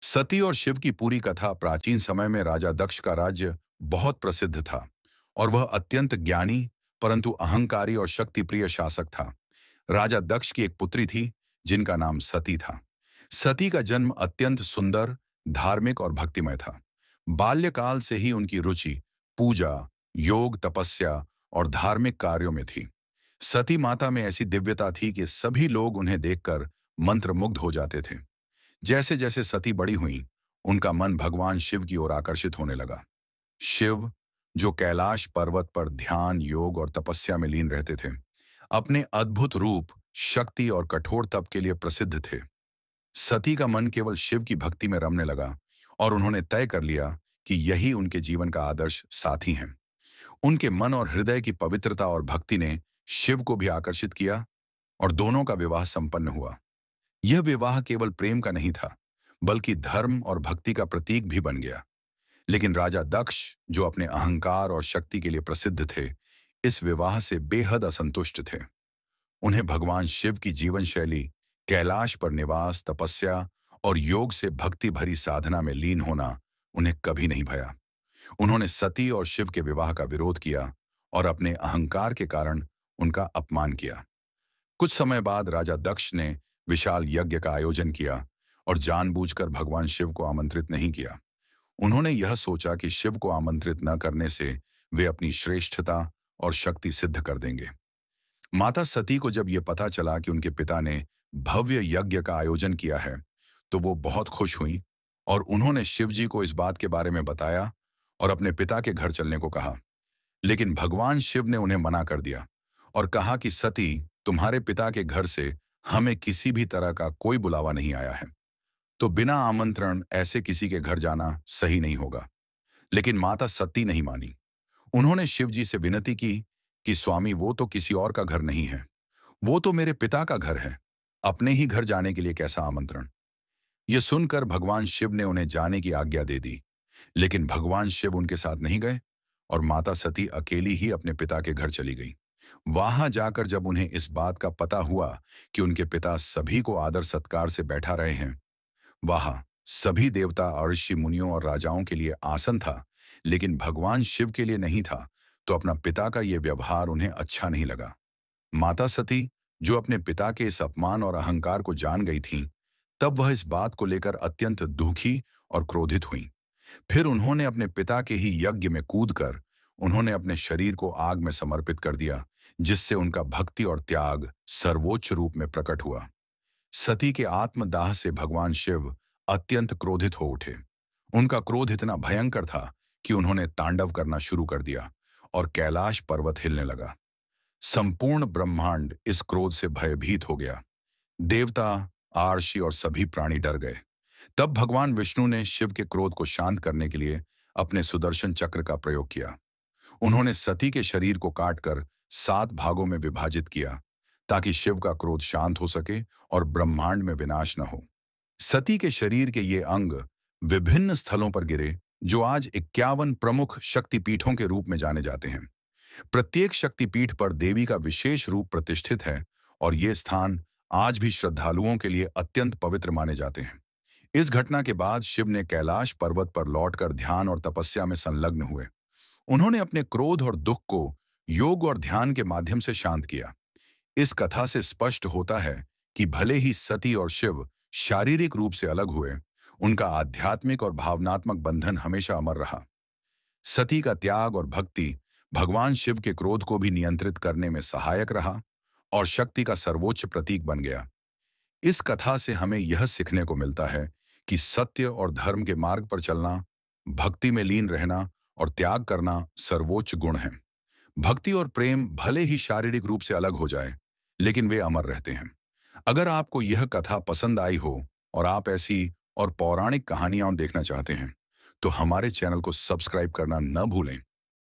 सती और शिव की पूरी कथा प्राचीन समय में राजा दक्ष का राज्य बहुत प्रसिद्ध था और वह अत्यंत ज्ञानी परंतु अहंकारी और शक्तिप्रिय शासक था। राजा दक्ष की एक पुत्री थी जिनका नाम सती था। सती का जन्म अत्यंत सुंदर, धार्मिक और भक्तिमय था। बाल्यकाल से ही उनकी रुचि पूजा, योग, तपस्या और धार्मिक कार्यों में थी। सती माता में ऐसी दिव्यता थी कि सभी लोग उन्हें देखकर मंत्रमुग्ध हो जाते थे। जैसे जैसे सती बड़ी हुईं, उनका मन भगवान शिव की ओर आकर्षित होने लगा। शिव, जो कैलाश पर्वत पर ध्यान, योग और तपस्या में लीन रहते थे, अपने अद्भुत रूप, शक्ति और कठोर तप के लिए प्रसिद्ध थे। सती का मन केवल शिव की भक्ति में रमने लगा और उन्होंने तय कर लिया कि यही उनके जीवन का आदर्श साथी हैं। उनके मन और हृदय की पवित्रता और भक्ति ने शिव को भी आकर्षित किया और दोनों का विवाह संपन्न हुआ। यह विवाह केवल प्रेम का नहीं था, बल्कि धर्म और भक्ति का प्रतीक भी बन गया। लेकिन राजा दक्ष, जो अपने अहंकार और शक्ति के लिए प्रसिद्ध थे, इस विवाह से बेहद असंतुष्ट थे। उन्हें भगवान शिव की जीवन शैली, कैलाश पर निवास, तपस्या और योग से भक्ति भरी साधना में लीन होना उन्हें कभी नहीं भया। उन्होंने सती और शिव के विवाह का विरोध किया और अपने अहंकार के कारण उनका अपमान किया। कुछ समय बाद राजा दक्ष ने विशाल यज्ञ का आयोजन किया और जानबूझकर भगवान शिव को आमंत्रित नहीं किया। उन्होंने यह सोचा कि शिव को आमंत्रित न करने से वे अपनी श्रेष्ठता और शक्ति सिद्ध कर देंगे। माता सती को जब यह पता चला कि उनके पिता ने भव्य यज्ञ का आयोजन किया है, तो वो बहुत खुश हुई और उन्होंने शिव जी को इस बात के बारे में बताया और अपने पिता के घर चलने को कहा। लेकिन भगवान शिव ने उन्हें मना कर दिया और कहा कि सती, तुम्हारे पिता के घर से हमें किसी भी तरह का कोई बुलावा नहीं आया है, तो बिना आमंत्रण ऐसे किसी के घर जाना सही नहीं होगा। लेकिन माता सती नहीं मानी। उन्होंने शिव जी से विनती की कि स्वामी, वो तो किसी और का घर नहीं है, वो तो मेरे पिता का घर है। अपने ही घर जाने के लिए कैसा आमंत्रण। यह सुनकर भगवान शिव ने उन्हें जाने की आज्ञा दे दी। लेकिन भगवान शिव उनके साथ नहीं गए और माता सती अकेली ही अपने पिता के घर चली गई। वहां जाकर जब उन्हें इस बात का पता हुआ कि उनके पिता सभी को आदर सत्कार से बैठा रहे हैं, वहां सभी देवता, ऋषि मुनियों और राजाओं के लिए आसन था, लेकिन भगवान शिव के लिए नहीं था, तो अपना पिता का यह व्यवहार उन्हें अच्छा नहीं लगा। माता सती, जो अपने पिता के इस अपमान और अहंकार को जान गई थीं, तब वह इस बात को लेकर अत्यंत दुखी और क्रोधित हुईं। फिर उन्होंने अपने पिता के ही यज्ञ में कूदकर उन्होंने अपने शरीर को आग में समर्पित कर दिया, जिससे उनका भक्ति और त्याग सर्वोच्च रूप में प्रकट हुआ। सती के आत्मदाह से भगवान शिव अत्यंत क्रोधित हो उठे। उनका क्रोध इतना भयंकर था कि उन्होंने तांडव करना शुरू कर दिया और कैलाश पर्वत हिलने लगा। संपूर्ण ब्रह्मांड इस क्रोध से भयभीत हो गया। देवता, आर्षि और सभी प्राणी डर गए। तब भगवान विष्णु ने शिव के क्रोध को शांत करने के लिए अपने सुदर्शन चक्र का प्रयोग किया। उन्होंने सती के शरीर को काटकर 7 भागों में विभाजित किया, ताकि शिव का क्रोध शांत हो सके और ब्रह्मांड में विनाश न हो। सती के शरीर के ये अंग विभिन्न स्थलों पर गिरे, जो आज 51 प्रमुख शक्तिपीठों के रूप में जाने जाते हैं। प्रत्येक शक्तिपीठ पर देवी का विशेष रूप प्रतिष्ठित है और ये स्थान आज भी श्रद्धालुओं के लिए अत्यंत पवित्र माने जाते हैं। इस घटना के बाद शिव ने कैलाश पर्वत पर लौटकर ध्यान और तपस्या में संलग्न हुए। उन्होंने अपने क्रोध और दुख को योग और ध्यान के माध्यम से शांत किया। इस कथा से स्पष्ट होता है कि भले ही सती और शिव शारीरिक रूप से अलग हुए, उनका आध्यात्मिक और भावनात्मक बंधन हमेशा अमर रहा। सती का त्याग और भक्ति भगवान शिव के क्रोध को भी नियंत्रित करने में सहायक रहा और शक्ति का सर्वोच्च प्रतीक बन गया। इस कथा से हमें यह सीखने को मिलता है कि सत्य और धर्म के मार्ग पर चलना, भक्ति में लीन रहना और त्याग करना सर्वोच्च गुण हैं। भक्ति और प्रेम भले ही शारीरिक रूप से अलग हो जाए, लेकिन वे अमर रहते हैं। अगर आपको यह कथा पसंद आई हो और आप ऐसी और पौराणिक कहानियां देखना चाहते हैं, तो हमारे चैनल को सब्सक्राइब करना न भूलें।